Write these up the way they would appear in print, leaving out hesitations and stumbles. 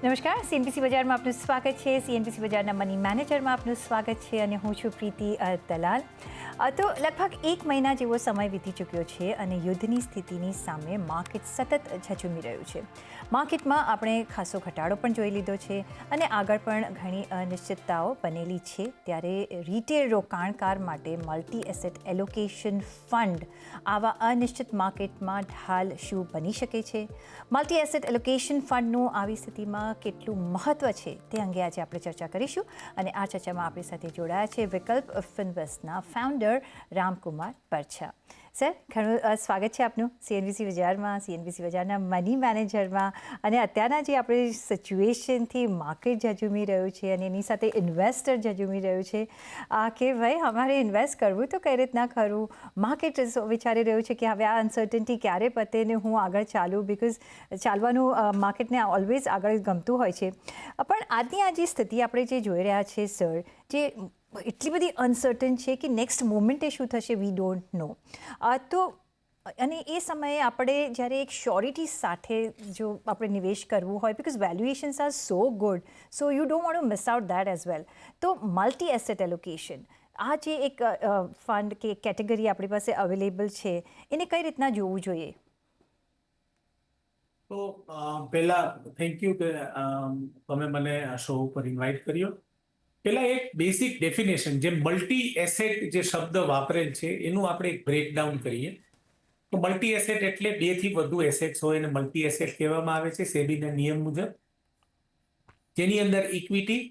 નમસ્કાર, સીએનબીસી બજારમાં આપનું સ્વાગત છે. સીએનબીસી બજારના મની મેનેજરમાં આપનું સ્વાગત છે અને હું છું પ્રીતિ દલાલ. તો લગભગ 1 મહિના જેવો સમય વીતી ચૂક્યો છે અને યુદ્ધની સ્થિતિની સામે માર્કેટ સતત ઝઝૂમી રહ્યું છે. માર્કેટમાં આપણે ખાસો ઘટાડો પણ જોઈ લીધો છે અને આગળ પણ ઘણી અનિશ્ચિતતાઓ બનેલી છે. ત્યારે રિટેલ રોકાણકાર માટે મલ્ટી એસેટ એલોકેશન ફંડ આવા અનિશ્ચિત માર્કેટમાં ઢાલ શું બની શકે છે? મલ્ટી એસેટ એલોકેશન ફંડનું આવી સ્થિતિમાં કેટલું મહત્વ છે તે અંગે આજે આપણે ચર્ચા કરીશું અને આ ચર્ચામાં આપણી સાથે જોડાયા છે વિકલ્પ ફિનવેસ્ટના ફાઉન્ડર રામકુમાર પરછા. સર, ઘણું સ્વાગત છે આપનું સીએનબીસી બજારમાં, સીએનબીસી બજારના મની મેનેજરમાં. અને અત્યારના જે આપણી સિચ્યુએશનથી માર્કેટ ઝઝૂમી રહ્યું છે અને એની સાથે ઇન્વેસ્ટર ઝઝૂમી રહ્યું છે કે ભાઈ અમારે ઇન્વેસ્ટ કરવું તો કઈ રીતના કરવું. માર્કેટ વિચારી રહ્યું છે કે હવે આ અનસર્ટનિટી ક્યારે પતે ને હું આગળ ચાલું, બિકોઝ ચાલવાનું માર્કેટને ઓલવેઝ આગળ ગમતું હોય છે. પણ આજની આ જે સ્થિતિ આપણે જે જોઈ રહ્યા છે સર, જે એટલી બધી અનસર્ટન છે કે નેક્સ્ટ મોમેન્ટે શું થશે વી ડોન્ટ નો. તો અને એ સમયે આપણે જ્યારે એક શ્યોરિટી સાથે જો આપણે નિવેશ કરવું હોય, because valuations are so good, so you don't want to miss out that as well. તો મલ્ટી એસેટ એલોકેશન, આ જે એક ફંડ કે કેટેગરી આપણી પાસે અવેલેબલ છે, એને કઈ રીતના જોવું જોઈએ? તો પહેલા થેન્ક યુ કે તમે મને આ શો ઉપર ઇન્વાઇટ કર્યો. પહેલા એક બેસિક ડેફિનેશન, જે મલ્ટી એસેટ જે શબ્દ વાપરેલ છે એનું આપણે એક બ્રેકડાઉન કરીએ. તો મલ્ટી એસેટ એટલે 2 થી વધુ એસેટ્સ હોય એને મલ્ટી એસેટ કહેવામાં આવે છે સેબીના નિયમ મુજબ, જેની અંદર ઇક્વિટી,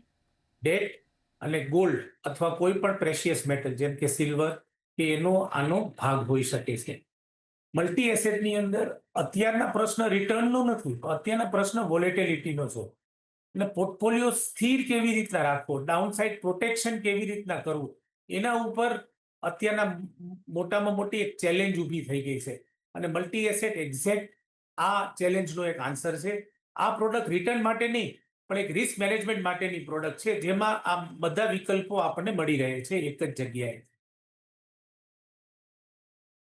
ડેટ અને ગોલ્ડ અથવા કોઈ પણ પ્રેશિયસ મેટલ જેમ કે સિલ્વર કે આનો ભાગ હોઈ શકે છે. મલ્ટી એસેટની અંદર અત્યારના પ્રશ્ન રિટર્નનો નથી, અત્યારના પ્રશ્ન વોલેટિલિટીનો છે. એટલે પોર્ટફોલિયો સ્થિર કેવી રીતના રાખવો, ડાઉનસાઇડ પ્રોટેક્શન કેવી રીતના કરવું, એના ઉપર અત્યારના મોટામાં મોટી એક ચેલેન્જ ઊભી થઈ ગઈ છે. અને મલ્ટી એસેટ એક્ઝેક્ટ આ ચેલેન્જનો એક આન્સર છે. આ પ્રોડક્ટ રિટર્ન માટે નહીં, પણ એક રિસ્ક મેનેજમેન્ટ માટેની પ્રોડક્ટ છે, જેમાં આ બધા વિકલ્પો આપણને મળી રહે છે એક જ જગ્યાએ.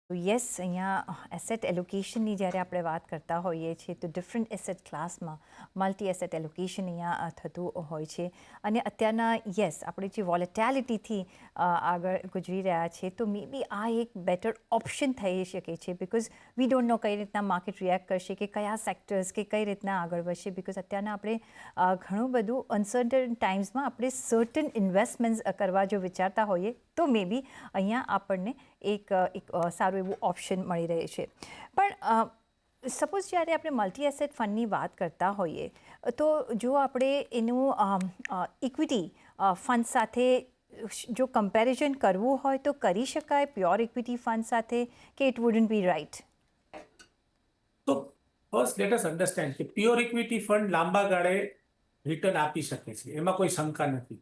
યસ, અહીંયા એસેટ એલોકેશનની જ્યારે આપણે વાત કરતા હોઈએ છીએ તો ડિફરન્ટ એસેટ ક્લાસમાં મલ્ટી એસેટ એલોકેશન અહીંયા થતું હોય છે. અને અત્યારના યસ, આપણે જે વોલેટિલિટીથી આગળ ગુજરી રહ્યા છે તો મે બી આ એક બેટર ઓપ્શન થઈ શકે છે, બિકોઝ વી ડોન્ટ નો કઈ રીતના માર્કેટ રિએક્ટ કરશે કે કયા સેક્ટર્સ કે કઈ રીતના આગળ વધશે. બિકોઝ અત્યારના આપણે ઘણું બધું અનસર્ટન ટાઈમ્સમાં આપણે સર્ટન ઇન્વેસ્ટમેન્ટ્સ કરવા જો વિચારતા હોઈએ તો મે બી અહીંયા આપણને એક સારું એવું ઓપ્શન મળી રહે છે. પણ સપોઝ જ્યારે આપણે મલ્ટી એસેટ ફંડની વાત કરતા હોઈએ તો જો આપણે એનું ઇક્વિટી ફંડ સાથે જો કમ્પેરિઝન કરવું હોય તો કરી શકાય પ્યોર ઇક્વિટી ફંડ સાથે, કે ઇટ વુડન્ટ બી રાઇટ? તો ફર્સ્ટ લેટ અસ અન્ડરસ્ટેન્ડ કે પ્યોર ઇક્વિટી ફંડ લાંબા ગાળે રિટર્ન આપી શકે છે, એમાં કોઈ શંકા નથી.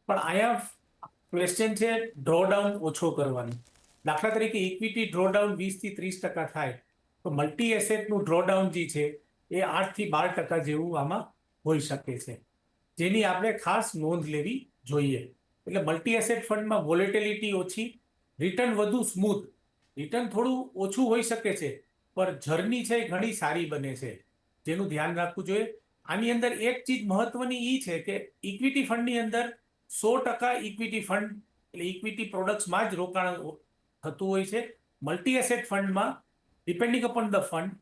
પણ અહીંયા ક્વેશ્ચન છે ડ્રોડાઉન ઓછો કરવાનું. દાખલા તરીકે ઇક્વિટી ડ્રોડાઉન 20 થી 30% થાય તો મલ્ટી એસેટનું ડ્રોડાઉન જે છે એ 8 થી 12% જેવું આમાં હોઈ શકે છે, જેની આપણે ખાસ નોંધ લેવી જોઈએ. એટલે મલ્ટી એસેટ ફંડમાં વોલેટિલિટી ઓછી, રિટર્ન વધુ સ્મૂથ. રિટર્ન થોડું ઓછું હોઈ શકે છે પણ જર્ની છે એ ઘણી સારી બને છે, જેનું ધ્યાન રાખવું જોઈએ. આની અંદર એક ચીજ મહત્વની એ છે કે ઇક્વિટી ફંડની અંદર 100% ઇક્વિટી ફંડ એટલે ઇક્વિટી પ્રોડક્ટ્સમાં જ રોકાણ થતું હોય છે. મલ્ટી એસેટ ફંડમાં ડિપેન્ડિંગ અપોન ધ ફંડ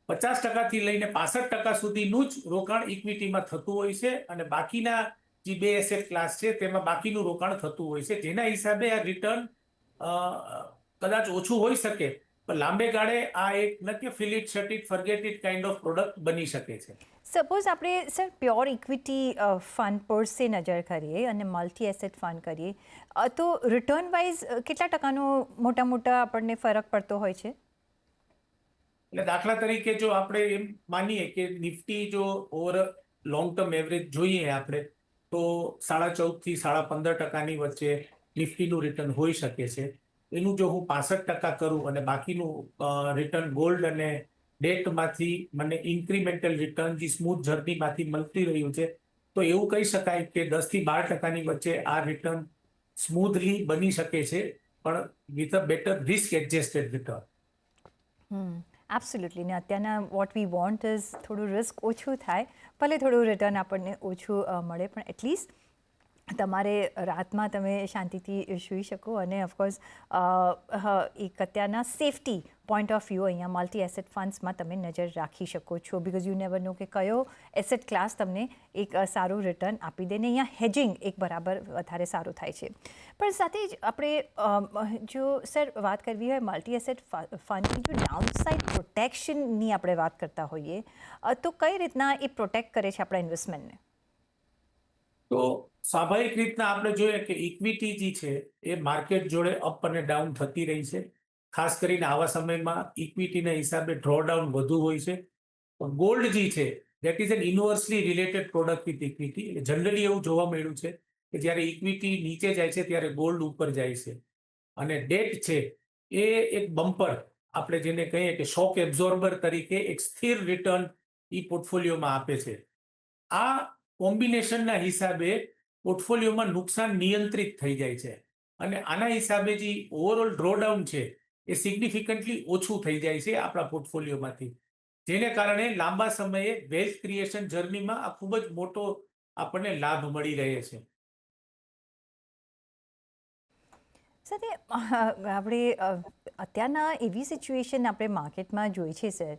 50% થી લઈને 65% સુધીનું જ રોકાણ ઇક્વિટીમાં થતું હોય છે અને બાકીના જે 2 એસેટ ક્લાસ છે તેમાં બાકીનું રોકાણ થતું હોય છે, જેના હિસાબે આ રિટર્ન કદાચ ઓછું હોઈ શકે પણ લાંબે ગાળે આ એક ન કે fill it, shut it, forget it kind of product બની શકે છે. સપોઝ આપણે સર પ્યોર ઇક્વિટી ફંડ પર સે નજર કરીએ અને મલ્ટી એસેટ ફંડ કરીએ તો રિટર્ન વાઇઝ કેટલા ટકાનો મોટા આપણને ફરક પડતો હોય છે? એટલે દાખલા તરીકે જો આપણે એમ માનીએ કે નિફ્ટી જો ઓવર લોંગ ટર્મ એવરેજ જોઈએ આપણે તો 14.5 થી 15.5% વચ્ચે નિફ્ટીનું રિટર્ન હોઈ શકે છે. એનું જો હું 65% કરું અને બાકીનું રિટર્ન ગોલ્ડ અને ડેટમાંથી મને ઇન્ક્રીમેન્ટલ રિટર્ન જે સ્મૂથ જર્નીમાંથી મળતી રહ્યું છે તો એવું કહી શકાય કે 10 થી 12%ની વચ્ચે આ રિટર્ન સ્મૂથલી બની શકે છે, પણ with a better risk adjusted return. Absolutely. ને અત્યારના વોટ વી વોન્ટ ઇઝ થોડું રિસ્ક ઓછું થાય, ભલે થોડું રિટર્ન આપણને ઓછું મળે, પણ એટલીસ્ટ તમારે રાતમાં તમે શાંતિથી સૂઈ શકો. અને ઓફકોર્સ એક અત્યારના સેફટી પોઈન્ટ ઓફ વ્યૂ અહીંયા મલ્ટી એસેટ ફંડ્સમાં તમે નજર રાખી શકો છો, બિકોઝ યુ નેવર નો કે કયો એસેટ ક્લાસ તમને એક સારું રિટર્ન આપી દે. ને અહીંયા હેજિંગ એક બરાબર વધારે સારું થાય છે. પણ સાથે જ આપણે જો સર વાત કરવી હોય મલ્ટી એસેટ ફંડની જો ડાઉનસાઇડ પ્રોટેક્શનની આપણે વાત કરતા હોઈએ, તો કઈ રીતના એ પ્રોટેક્ટ કરે છે આપણા ઇન્વેસ્ટમેન્ટને? તો સ્વાભાવિક રીતના આપણે જોઈએ કે ઇક્વિટી જે છે એ માર્કેટ જોડે અપ અને ડાઉન થતી રહી છે. ખાસ કરીને આવા સમયમાં ઇક્વિટીના હિસાબે ડ્રોડાઉન વધુ હોય છે. ગોલ્ડ જે છે that is an inversely related product with equity. Generally એવું જોવા મળ્યું છે કે જ્યારે ઇક્વિટી નીચે જાય છે ત્યારે ગોલ્ડ ઉપર જાય છે. અને ડેટ છે એ એક બમ્પર, આપણે જેને કહીએ કે શોક એબ્ઝોર્બર તરીકે એક સ્થિર રિટર્ન ઈ પોર્ટફોલિયોમાં આપે છે. આ કોમ્બિનેશનના હિસાબે પોર્ટફોલિયોમાં નુકસાન નિયંત્રિત થઈ જાય છે. અને આના હિસાબે જે ઓવરઓલ ડ્રોડાઉન છે એ સિગ્નિફિકન્ટલી ઓછું થઈ જાય છે આપણા પોર્ટફોલિયોમાંથી. જેને કારણે લાંબા સમયે વેલ્થ ક્રિએશન જર્નીમાં આ ખૂબ જ મોટો આપણને લાભ મળી રહે છે. સાથે આપણે અત્યારના એવી સિચ્યુએશન આપણે માર્કેટમાં જોઈ છે સર,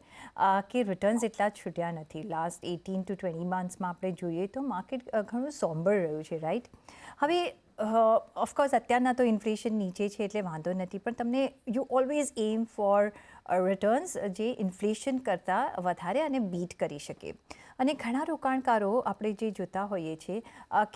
કે રિટર્ન્સ એટલા જ છૂટ્યા નથી. લાસ્ટ 18 to 20 મંથ્સમાં આપણે જોઈએ તો માર્કેટ ઘણું સોમ્બર રહ્યું છે, રાઈટ? હવે ઓફકોર્સ અત્યારના તો ઇન્ફ્લેશન નીચે છે એટલે વાંધો નથી, પણ તમને you always aim for returns જે ઇન્ફ્લેશન કરતાં વધારે અને બીટ કરી શકે. અને ઘણા રોકાણકારો આપણે જે જોતા હોઈએ છીએ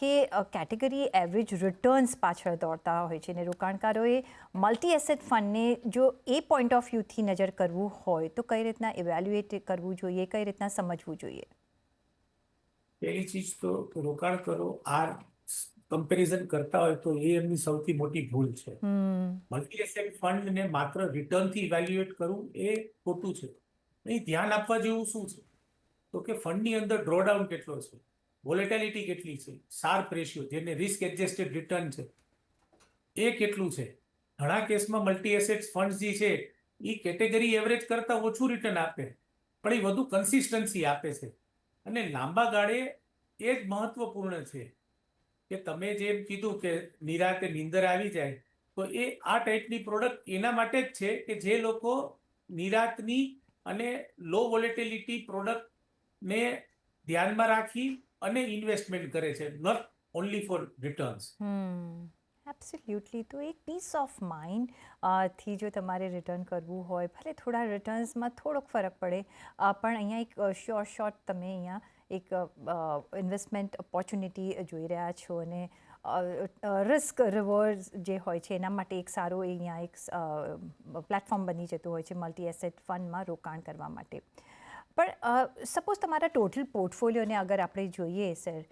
કે કેટેગરી એવરેજ રિટર્ન્સ પાછળ દોડતા હોય છે. અને રોકાણકારોએ મલ્ટી એસેટ ફંડને જો એ પોઈન્ટ ઓફ વ્યૂથી નજર કરવું હોય તો કઈ રીતના ઇવેલ્યુએટ કરવું જોઈએ, કઈ રીતના સમજવું જોઈએ? પહેલી ચીજ તો રોકાણ કરો આ કમ્પેરિઝન કરતા હોય તો એ એમની સૌથી મોટી ભૂલ છે. મલ્ટી એસેટ ફંડને માત્ર રિટર્નથી ઇવેલ્યુએટ કરવું એ ખોટું છે. અહીં ધ્યાન આપવા જેવું શું છે તો કે ફંડની અંદર ડ્રોડાઉન કેટલો છે, વોલેટિલિટી કેટલી છે, શાર્પ રેશિયો જેને રિસ્ક એડજસ્ટેડ રિટર્ન છે એ કેટલું છે. ઘણા કેસમાં મલ્ટી એસેટ ફંડ જે છે એ કેટેગરી એવરેજ કરતા ઓછું રિટર્ન આપે, પણ એ વધુ કન્સિસ્ટન્સી આપે છે. અને લાંબા ગાળે એ જ મહત્વપૂર્ણ છે કે તમે જેમ કીધું કે નિરાતે નીંદર આવી જાય, તો એ આ ટાઈપની પ્રોડક્ટ એના માટે જ છે કે જે લોકો નિરાતની અને લો વોલેટિલિટી પ્રોડક્ટને ધ્યાનમાં રાખી અને ઇન્વેસ્ટમેન્ટ કરે છે, not only for returns. Absolutely. તો એક પીસ ઓફ માઇન્ડ થી જો તમારે રિટર્ન કરવું હોય, ભલે થોડા રિટર્ન્સમાં થોડોક ફરક પડે, પણ અહીંયા એક શોર્ટ તમે અહીંયા એક ઇન્વેસ્ટમેન્ટ ઓપોર્ચ્યુનિટી જોઈ રહ્યા છો. અને રિસ્ક રિવોર્ડ જે હોય છે એના માટે એક સારો અહીંયા એક પ્લેટફોર્મ બની જતું હોય છે મલ્ટી એસેટ ફંડમાં રોકાણ કરવા માટે. પણ સપોઝ તમારા ટોટલ પોર્ટફોલિયોને અગર આપણે જોઈએ સર,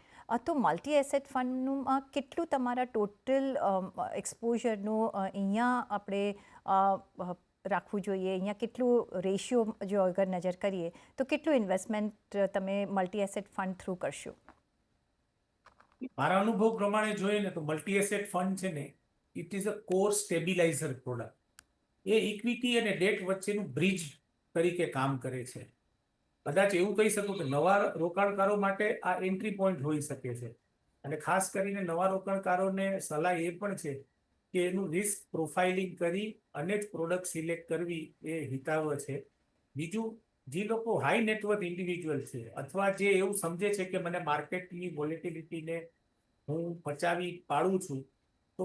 તો મલ્ટી એસેટ ફંડનું કેટલું તમારા ટોટલ એક્સપોઝરનું અહીંયા આપણે રાખવું જોઈએ? અહીંયા કેટલું રેશિયો જો અગર નજર કરીએ તો કેટલું ઇન્વેસ્ટમેન્ટ તમે મલ્ટી એસેટ ફંડ થ્રુ કરશો? મારા અનુભવ પ્રમાણે જોઈએ ને તો મલ્ટી એસેટ ફંડ છે ને it is a core stabiliser product. A equity અને ડેટ વચ્ચેનું બ્રિજ તરીકે કામ કરે છે. કદાચ એવું કહી શકું કે નવા રોકાણકારો માટે આ એન્ટ્રી પોઈન્ટ હોઈ શકે છે. અને ખાસ કરીને નવા રોકાણકારોને સલાહ એ પણ છે કે એનું રિસ્ક પ્રોફાઇલિંગ કરી અને જ પ્રોડક્ટ સિલેક્ટ કરવી એ હિતાવહ છે. બીજું, જે લોકો હાઈ નેટવર્થ ઇન્ડિવિજ્યુઅલ છે અથવા જે એવું સમજે છે કે મને માર્કેટની વોલેટિલિટીને હું પચાવી પાડું છું, તો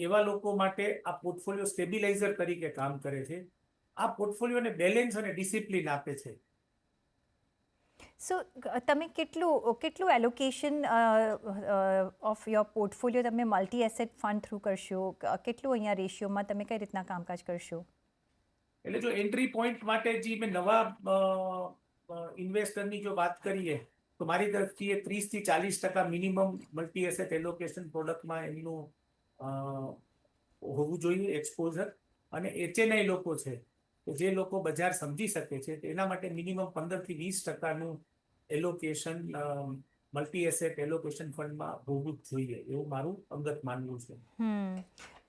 એવા લોકો માટે આ પોર્ટફોલિયો સ્ટેબિલાઇઝર તરીકે કામ કરે છે. આ પોર્ટફોલિયોને બેલેન્સ અને ડિસિપ્લિન આપે છે. સો તમે કેટલું એલોકેશન ઓફ યોર પોર્ટફોલિયો તમે મલ્ટી એસેટ ફંડ થ્રુ કરશો? કેટલું અહીંયા રેશિયોમાં તમે કઈ રીતના કામકાજ કરશો? એટલે જો એન્ટ્રી પોઈન્ટ માટે જે મેં નવા ઇન્વેસ્ટરની જો વાત કરીએ તો મારી તરફથી એ 30-40% મિનિમમ મલ્ટી એસેટ એલોકેશન પ્રોડક્ટમાં એમનું હોવું જોઈએ એક્સપોઝર. અને એચએનઆઈ લોકો છે કે જે લોકો બજાર સમજી શકે છે એના માટે મિનિમમ 15-20%નું એલોકેશન મલ્ટી એસેટ એલોકેશન ફંડમાં હોવું જ જોઈએ, એવું મારું અંગત માનવું છે.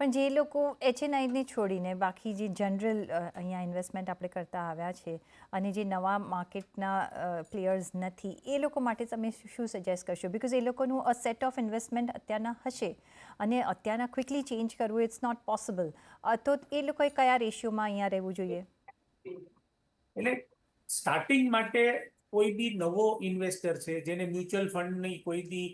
પણ જે લોકો HNIને છોડીને બાકી જે જનરલ અહીંયા ઇન્વેસ્ટમેન્ટ આપણે કરતા આવ્યા છે અને જે નવા માર્કેટના પ્લેયર્સ નથી એ લોકો માટે તમે શું સજેસ્ટ કરશો? બિકોઝ એ લોકોનું અ સેટ ઓફ ઇન્વેસ્ટમેન્ટ અત્યારના હશે અને અત્યારના ક્વિકલી ચેન્જ કરવું ઇટ્સ નોટ પોસિબલ. તો એ લોકોએ કયા રેશિયોમાં અહીંયા રહેવું જોઈએ? એટલે સ્ટાર્ટિંગ માટે કોઈ બી નવો ઇન્વેસ્ટર છે જેને મ્યુચ્યુઅલ ફંડની કોઈ બી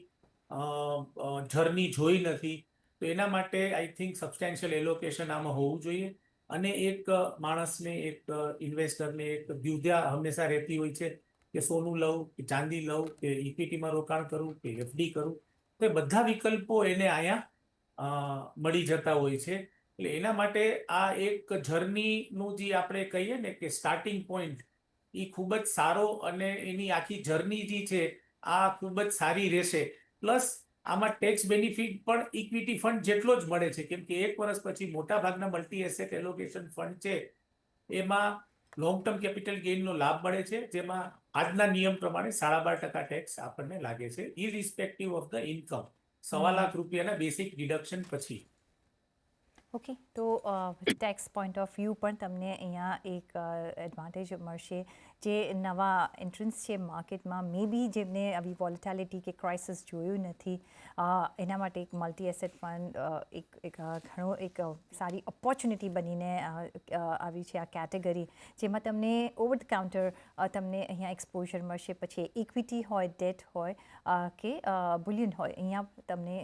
જર્ની જોઈ નથી, તો એના માટે આઈ થિંક સબસ્ટેન્શિયલ એલોકેશન આમાં હોવું જોઈએ. અને એક માણસને, એક ઇન્વેસ્ટરને એક દ્વિધા હંમેશા રહેતી હોય છે કે સોનું લઉં કે ચાંદી લઉં કે ઇક્વિટીમાં રોકાણ કરું કે FD કરું. તો એ બધા વિકલ્પો એને અહીંયા મળી જતા હોય છે. એટલે એના માટે આ એક જર્નીનું જે આપણે કહીએ ને કે સ્ટાર્ટિંગ પોઈન્ટ એ ખૂબ જ સારો અને એની આખી જર્ની જે છે આ ખૂબ જ સારી રહેશે. પ્લસ આમાં ટેક્સ બેનિફિટ પણ ઇક્વિટી ફંડ જેટલો જ મળે છે, કેમ કે 1 વર્ષ પછી મોટા ભાગના મલ્ટી એસેટ એલોકેશન ફંડ છે એમાં લોંગ ટર્મ કેપિટલ ગેઇનનો લાભ મળે છે, જેમાં આજના નિયમ પ્રમાણે 12.5% ટેક્સ આપણને લાગે છે irrespective of the income, 1.25 lakh રૂપિયાના બેસિક ડિડક્શન પછી. ઓકે, તો ટેક્સ પોઈન્ટ ઓફ વ્યૂ પણ તમને અહીંયા એક એડવાન્ટેજ મળશે. જે નવા એન્ટ્રન્સ છે માર્કેટમાં, મે બી જેમને આવી વોલેટાલિટી કે ક્રાઇસિસ જોયું નથી, એના માટે એક મલ્ટી એસેટ ફંડ એક ઘણો એક સારી ઓપોર્ચ્યુનિટી બનીને આવી છે આ કેટેગરી, જેમાં તમને ઓવર ધ કાઉન્ટર તમને અહીંયા એક્સપોઝર મળશે. પછી ઇક્વિટી હોય, ડેટ હોય કે બુલિયન હોય, અહીંયા તમને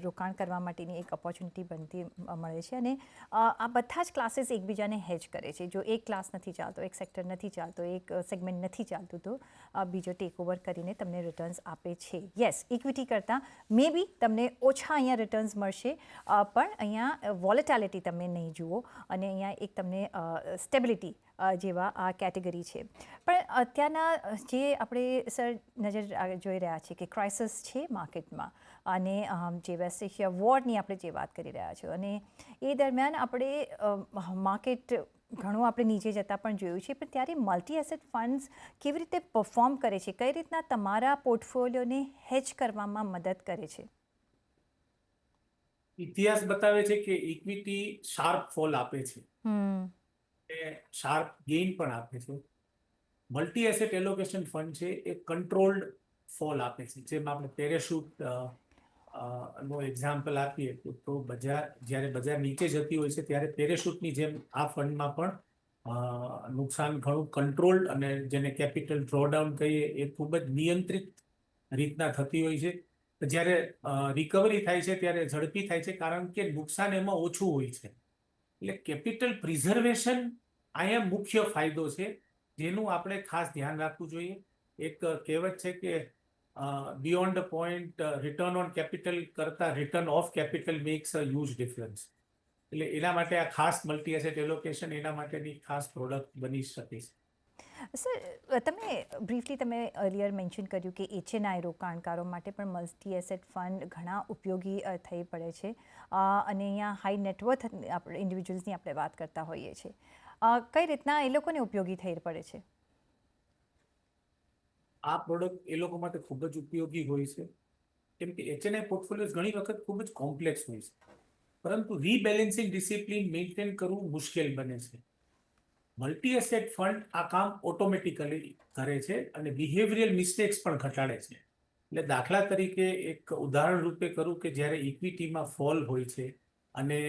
રોકાણ કરવા માટેની એક ઓપોર્ચ્યુનિટી બનતી મળે છે. અને આ બધા જ ક્લાસીસ એકબીજાને હેજ કરે છે. જો એક ક્લાસ નથી ચાલતો, એક સેક્ટર નથી ચાલતો, એક સેગમેન્ટ નથી ચાલતું, તો બીજો ટેક ઓવર કરીને તમને રિટર્ન્સ આપે છે. યસ, ઇક્વિટી કરતાં મે બી તમને ઓછા અહીંયા રિટર્ન્સ મળશે, પણ અહીંયા વોલેટાલિટી તમે નહીં જુઓ અને અહીંયા એક તમને સ્ટેબિલિટી જેવા આ કેટેગરી છે. પણ અત્યારના જે આપણે સર નજર જોઈ રહ્યા છીએ કે ક્રાઇસિસ છે માર્કેટમાં, અને જે વેસ્ટ એશિયા વોરની આપણે જે વાત કરી રહ્યા છીએ, અને એ દરમિયાન આપણે માર્કેટ ઘણું આપણે નીચે જતાં પણ જોયું છે, પણ ત્યારે મલ્ટી એસેટ ફંડ્સ કેવી રીતે પરફોર્મ કરે છે? કઈ રીતના તમારા પોર્ટફોલિયોને હેજ કરવામાં મદદ કરે છે? ઇતિહાસ બતાવે છે કે ઇક્વિટી શાર્પ ફોલ આપે છે, શાર્પ ગેઇન પણ આપે છે. મલ્ટી એસેટ એલોકેશન ફંડ છે એ કંટ્રોલ્ડ ફોલ આપે છે. જેમ આપણે પેરેશૂટ નો એક્ઝામ્પલ આપીએ તો જ્યારે બજાર નીચે જતી હોય છે ત્યારે પેરેશૂટની જેમ આ ફંડમાં પણ નુકસાન ઘણું કંટ્રોલ્ડ અને જેને કેપિટલ ડ્રોડાઉન કહીએ એ ખૂબ જ નિયંત્રિત રીતના થતી હોય છે. જ્યારે રિકવરી થાય છે ત્યારે ઝડપી થાય છે, કારણ કે નુકસાન એમાં ઓછું હોય છે. એટલે કેપિટલ પ્રિઝર્વેશન અહીંયા મુખ્ય ફાયદો છે, જેનું આપણે ખાસ ધ્યાન રાખવું જોઈએ. એક કહેવત છે કે beyond a point return on capital કરતા return of capital makes a huge difference. એટલે એના માટે આ ખાસ મલ્ટી એસેટ એલોકેશન એના માટેની ખાસ પ્રોડક્ટ બની શકે છે. સર, તમે બ્રીફલી તમે અર્લિયર મેન્શન કર્યું કે HNI રોકાણકારો માટે પણ મલ્ટી એસેટ ફંડ ઘણા ઉપયોગી થઈ પડે છે, અને અહીંયા હાઈ નેટવર્થ આપણે ઇન્ડિવિજ્યુઅલ્સની આપણે વાત કરતા હોઈએ છીએ. કઈ રીતના એ લોકોને ઉપયોગી થઈ પડે છે? આ પ્રોડક્ટ એ લોકો માટે ખૂબ જ ઉપયોગી હોય છે, કેમ કે HNI પોર્ટફોલિયોઝ ઘણી વખત ખૂબ જ કોમ્પ્લેક્સ હોય છે, પરંતુ રીબેલેન્સિંગ ડિસિપ્લિન મેન્ટેન કરવું મુશ્કેલ બને છે. મલ્ટી એસેટ ફંડ આ કામ ઓટોમેટિકલી કરે છે અને બિહેવિયરલ મિસ્ટેક્સ પણ ઘટાડે છે. એટલે દાખલા તરીકે એક ઉદાહરણ રૂપે કરું કે જ્યારે ઇક્વિટીમાં ફોલ હોય છે અને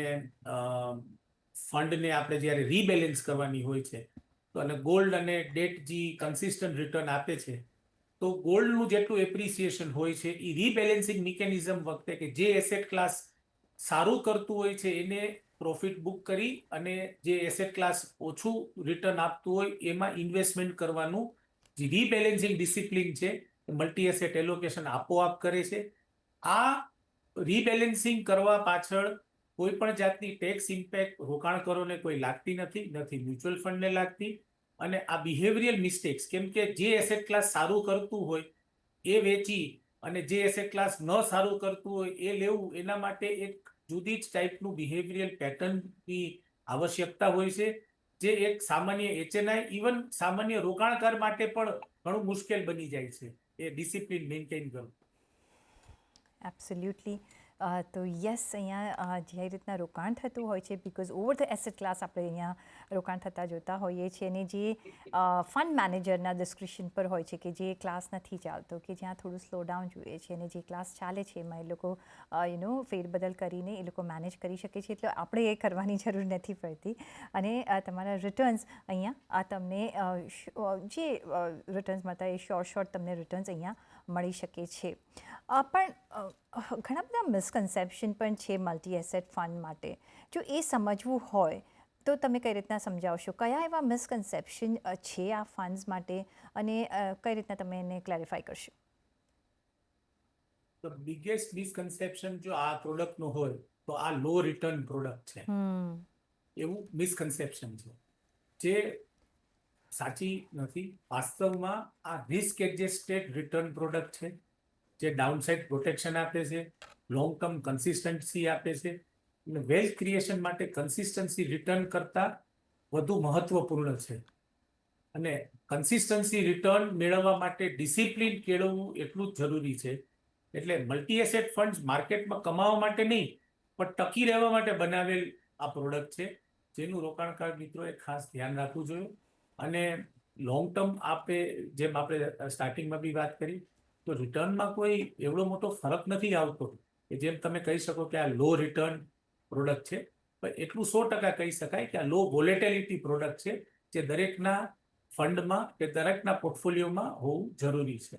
ફંડને આપણે જ્યારે રીબેલેન્સ કરવાની હોય છે, તો અને ગોલ્ડ અને ડેટ જે કન્સિસ્ટન્ટ રિટર્ન આપે છે, તો ગોલ્ડનું જેટલું એપ્રિસિએશન હોય છે એ રીબેલેન્સિંગ મિકેનિઝમ વખતે કે જે એસેટ ક્લાસ સારું કરતું હોય છે એને પ્રોફિટ બુક કરી અને જે એસેટ ક્લાસ ઓછું રિટર્ન આપતું હોય એમાં ઇન્વેસ્ટમેન્ટ કરવાનું જે રીબેલેન્સિંગ ડિસિપ્લિન છે મલ્ટી એસેટ એલોકેશન આપોઆપ કરે છે. આ રીબેલેન્સિંગ કરવા પાછળ કોઈ પણ જાતની ટેક્સ ઇમ્પેક્ટ રોકાણકારોને કોઈ લાગતી નથી મ્યુચ્યુઅલ ફંડને લાગતી. અને આ બિહેવિયરલ મિસ્ટેક્સ, કેમ કે જે એસેટ ક્લાસ સારું કરતું હોય એ વેચી અને જે એસેટ ક્લાસ ન સારું કરતું હોય એ લેવું, એના માટે એક જુદી જ ટાઈપનું બિહેવિયરલ પેટર્નની આવશ્યકતા હોય છે, જે એક સામાન્ય HNI ઇવન સામાન્ય રોકાણકાર માટે પણ ઘણું મુશ્કેલ બની જાય છે એ ડિસિપ્લિન મેન્ટેન કરવું. એબ્સોલ્યુટલી. તો યસ, અહીંયા જે રીતના રોકાણ થતું હોય છે, because over the asset class આપણે અહીંયા રોકાણ થતા જોતા હોઈએ છીએ, અને જે ફંડ મેનેજરના ડિસ્ક્રિપ્શન પર હોય છે કે જે ક્લાસ નથી ચાલતો, કે જ્યાં થોડું સ્લો ડાઉન જોઈએ છે, અને જે ક્લાસ ચાલે છે એમાં એ લોકો ફેરબદલ કરીને એ લોકો મેનેજ કરી શકે છે, એટલે આપણે એ કરવાની જરૂર નથી પડતી. અને તમારા રિટર્ન્સ અહીંયા તમને જે રિટર્ન્સ મળતા એ શોર્ટ તમને રિટર્ન્સ અહીંયા મળી શકે છે. પણ ઘણા બધા મિસકન્સેપ્શન પણ છે મલ્ટી એસેટ ફંડ માટે. જો એ સમજવું હોય તો તમે કઈ રીતના સમજાવશો, કયા એવા મિસકન્સેપ્શન છે આ ફંડ્સ માટે, અને કઈ રીતના તમે એને ક્લેરિફાઈ કરશો? ધ બિગેસ્ટ મિસકન્સેપ્શન જો આ પ્રોડક્ટનો હોય તો આ લો રિટર્ન પ્રોડક્ટ છે એવું મિસકન્સેપ્શન છે, જે સાચી નથી. વાસ્તવમાં આ રિસ્ક એડજસ્ટેડ રિટર્ન પ્રોડક્ટ છે, જે ડાઉનસાઇડ પ્રોટેક્શન આપે છે, લોંગ ટર્મ કન્સિસ્ટન્સી આપે છે, અને વેલ્થ ક્રિએશન માટે કન્સિસ્ટન્સી રિટર્ન કરતા વધુ મહત્વપૂર્ણ છે. અને કન્સિસ્ટન્સી રિટર્ન મેળવવા માટે ડિસિપ્લિન કેળવવું એટલું જ જરૂરી છે. એટલે મલ્ટી એસેટ ફંડ્સ માર્કેટમાં કમાવા માટે નહીં, પણ ટકી રહેવા માટે બનાવેલ આ પ્રોડક્ટ છે, જેનું રોકાણકાર મિત્રોએ ખાસ ધ્યાન રાખવું જોઈએ. અને લોંગ ટર્મ જેમ આપણે સ્ટાર્ટિંગમાં બી વાત કરી, તો રિટર્નમાં કોઈ એવડો મોટો ફરક નથી આવતો કે જેમ તમે કહી શકો કે આ લો રિટર્ન પ્રોડક્ટ છે, પણ એટલું 100% કહી શકાય કે આ લો વોલેટિલિટી પ્રોડક્ટ છે, જે દરેકના ફંડમાં કે દરેકના પોર્ટફોલિયોમાં હોવું જરૂરી છે.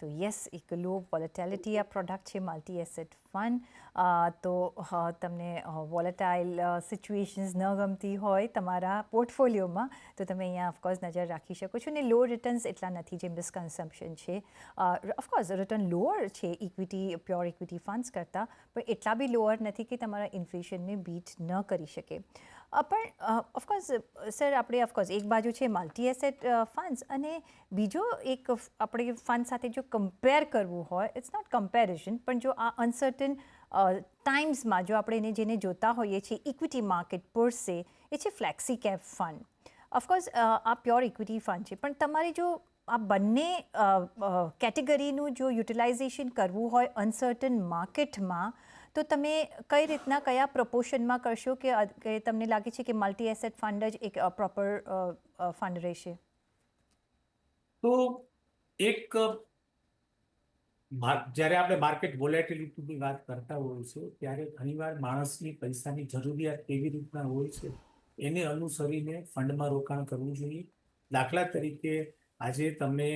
તો યસ, એક લો વોલેટિલિટી આ પ્રોડક્ટ છે મલ્ટી એસેટ ફંડ. તો તમને વોલેટાઇલ સિચ્યુએશન્સ ન ગમતી હોય તમારા પોર્ટફોલિયોમાં, તો તમે અહીંયા ઓફકોર્સ નજર રાખી શકો છો. અને લો રિટર્ન્સ એટલા નથી જે મિસકન્સેપ્શન છે. ઓફકોર્સ રિટર્ન લોઅર છે પ્યોર ઇક્વિટી ફંડ્સ કરતાં, પણ એટલા બી લોઅર નથી કે તમારા ઇન્ફ્લેશનને બીટ ન કરી શકે. પણ ઓફકોર્સ સર, આપણે ઓફકોર્સ એક બાજુ છે મલ્ટી એસેટ ફંડ્સ, અને બીજો એક આપણે ફંડ સાથે જો કમ્પેર કરવું હોય, ઇટ્સ નોટ કમ્પેરિઝન, પણ જો આ અનસર્ટન ટાઈમ્સમાં જો આપણે એને જેને જોતા હોઈએ છીએ ઇક્વિટી માર્કેટ પર સે, એ છે ફ્લેક્સી કેપ ફંડ. ઓફકોર્સ આ પ્યોર ઇક્વિટી ફંડ છે, પણ તમારે જો આ બંને કેટેગરીનું જો યુટિલાઇઝેશન કરવું હોય અનસર્ટન માર્કેટમાં, તો તમે કઈ રીતના કયા પ્રપોર્શનમાં કરશો કે તમને લાગે છે કે મલ્ટી એસેટ ફંડ જ એક પ્રોપર ફંડ રહેશે? તો એક જ્યારે આપણે માર્કેટ વોલેટિલિટીની વાત કરતા હોઈએ છીએ, ત્યારે ઘણીવાર માણસની પૈસાની જરૂરિયાત કેવી રીતના હોય છે એને અનુસરીને ફંડમાં રોકાણ કરવું જોઈએ. દાખલા તરીકે આજે તમે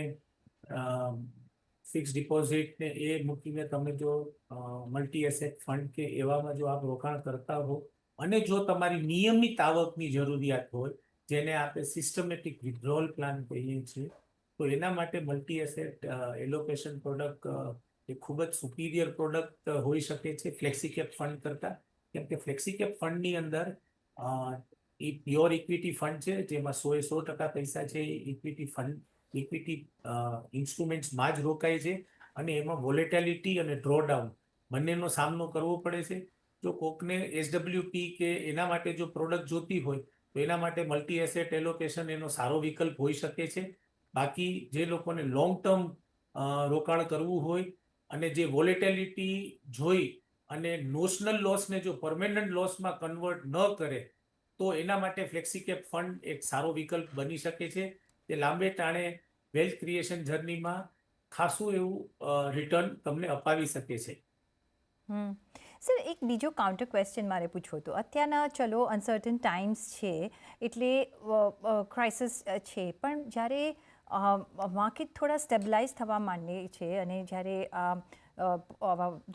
ફિક્સ ડિપોઝિટ ને એ મૂકીને તમે જો મલ્ટી એસેટ ફંડ કે એવામાં જો આપ રોકાણ કરતા હો, અને જો તમારી નિયમિત આવકની જરૂરિયાત હોય, જેને આપણે સિસ્ટમેટિક વિથડ્રોઅલ પ્લાન કહીએ છીએ, તો એના માટે મલ્ટી એસેટ એલોકેશન પ્રોડક્ટ એ ખૂબ જ સુપીરિયર પ્રોડક્ટ હોઈ શકે છે ફ્લેક્સી કેપ ફંડ કરતા. કેમ કે ફ્લેક્સી કેપ ફંડની અંદર એ પ્યોર ઇક્વિટી ફંડ છે, જેમાં 100% પૈસા છે એ ઇક્વિટી ઇન્સ્ટ્રુમેન્ટ્સમાં જ રોકાય છે, અને એમાં વોલેટિલિટી અને ડ્રોડાઉન બંનેનો સામનો કરવો પડે છે. જો કોકને SWP કે એના માટે જો પ્રોડક્ટ જોતી હોય, તો એના માટે મલ્ટી એસેટ એલોકેશન એનો સારો વિકલ્પ હોઈ શકે છે. બાકી જે લોકોને લોંગ ટર્મ રોકાણ કરવું હોય અને જે વોલેટિલિટી જોઈ અને નોશનલ લોસને જો પરમેનન્ટ લોસમાં કન્વર્ટ ન કરે, તો એના માટે ફ્લેક્સી કેપ ફંડ એક સારો વિકલ્પ બની શકે છે, તે લાંબે ટાણે વેલ્થ ક્રિએશન જર્નીમાં ખાસું એવું રિટર્ન તમને અપાવી શકે છે. સર, એક બીજો કાઉન્ટર ક્વેશ્ચન મારે પૂછવો હતો. અત્યારના ચલો અનસર્ટન ટાઈમ્સ છે, એટલે ક્રાઇસિસ છે, પણ જ્યારે માર્કેટ થોડા સ્ટેબલાઇઝ થવા માંડે છે, અને જ્યારે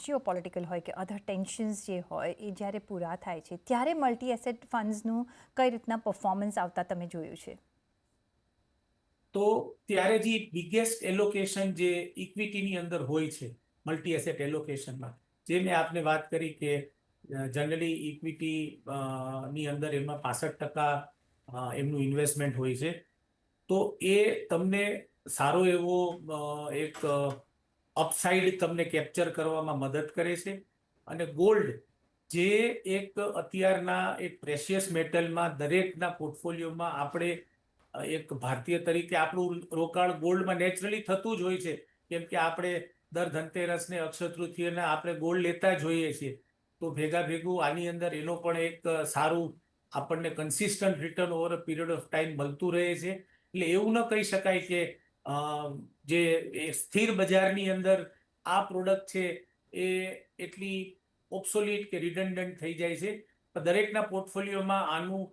જીઓ પોલિટિકલ હોય કે અધર ટેન્શન્સ જે હોય એ જ્યારે પૂરા થાય છે, ત્યારે મલ્ટી એસેટ ફંડ્સનું કઈ રીતના પરફોર્મન્સ આવતા તમે જોયું છે? તો ત્યારે જે બિગેસ્ટ એલોકેશન જે ઇક્વિટીની અંદર હોય છે મલ્ટી એસેટ એલોકેશનમાં, જે મેં આપને વાત કરી કે જનરલી ઇક્વિટી ની અંદર એમાં 65% એમનું ઇન્વેસ્ટમેન્ટ હોય છે, તો એ તમને સારો એવો એક અપસાઇડ તમને કેપ્ચર કરવામાં મદદ કરે છે. અને ગોલ્ડ, જે એક અત્યારના એક પ્રેશિયસ મેટલમાં દરેકના પોર્ટફોલિયોમાં આપણે એક ભારતીય તરીકે આપણું રોકાણ ગોલ્ડમાં નેચરલી થતું જ હોય છે, કેમ કે આપણે દર ધનતેરસને અક્ષય તૃતીયને આપણે ગોલ્ડ લેતા જોઈએ છીએ, તો ભેગું આની અંદર એનો પણ એક સારું આપણને consistent return over a period of time મળતું રહે છે. એટલે એવું ન કહી શકાય કે જે એ સ્થિર બજારની અંદર આ પ્રોડક્ટ છે એ એટલી ઓબ્સોલીટ કે રિડન્ડન્ટ થઈ જાય છે. પણ દરેકના પોર્ટફોલિયોમાં આનું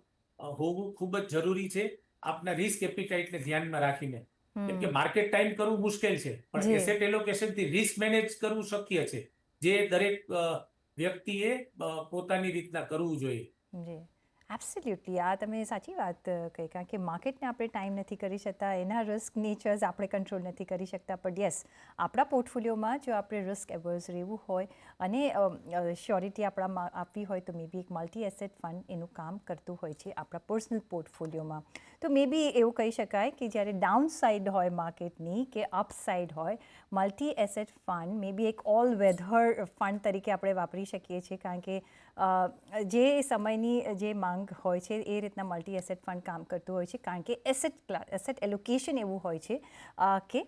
હોવું ખૂબ જ જરૂરી છે, આપના રિસ્ક એપિટાઇટને ધ્યાનમાં રાખીને. કેમ કે માર્કેટ ટાઈમ કરવું મુશ્કેલ છે, પણ જી. એસેટ એલોકેશનથી રિસ્ક મેનેજ કરવું શક્ય છે, જે દરેક વ્યક્તિએ પોતાની રીતના કરવું જોઈએ. જી એબ્સોલ્યુટલી, આ તમે સાચી વાત કહી, કારણ કે માર્કેટને આપણે ટાઈમ નથી કરી શકતા, એના રિસ્ક નેચર્સ આપણે કંટ્રોલ નથી કરી શકતા. પણ યસ, આપણા પોર્ટફોલિયોમાં જો આપણે રિસ્ક એવર્સ રહેવું હોય અને શ્યોરિટી આપણામાં આપવી હોય, તો મે બી એક મલ્ટી એસેટ ફંડ એનું કામ કરતું હોય છે આપણા પર્સનલ પોર્ટફોલિયોમાં. તો મે બી એવું કહી શકાય કે જ્યારે ડાઉન સાઇડ હોય માર્કેટની કે અપ સાઇડ હોય, મલ્ટી એસેટ ફંડ મે બી એક ઓલ વેધર ફંડ તરીકે આપણે વાપરી શકીએ છીએ, કારણ કે જે સમયની જે માંગ હોય છે એ રીતના મલ્ટી એસેટ ફંડ કામ કરતું હોય છે, કારણ કે એસેટ એલોકેશન એવું હોય છે કે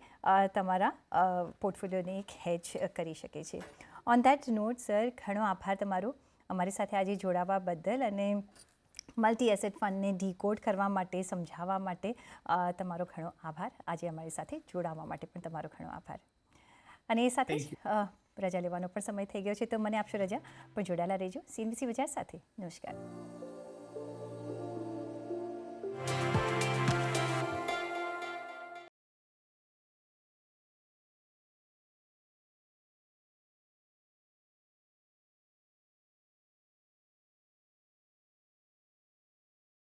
તમારા પોર્ટફોલિયોને એક હેજ કરી શકે છે. ઓન ધેટ નોટ સર, ઘણો આભાર તમારો અમારી સાથે આજે જોડાવા બદલ, અને મલ્ટી એસેટ ફંડને ડીકોડ કરવા માટે, સમજાવવા માટે તમારો ઘણો આભાર. આજે અમારી સાથે જોડાવા માટે પણ તમારો ઘણો આભાર. અને એ સાથે Thank જ રજા લેવાનો પણ સમય થઈ ગયો છે, તો મને આપશો રજા, પણ જોડાયેલા રહેજો CNBC બજાર સાથે. નમસ્કાર.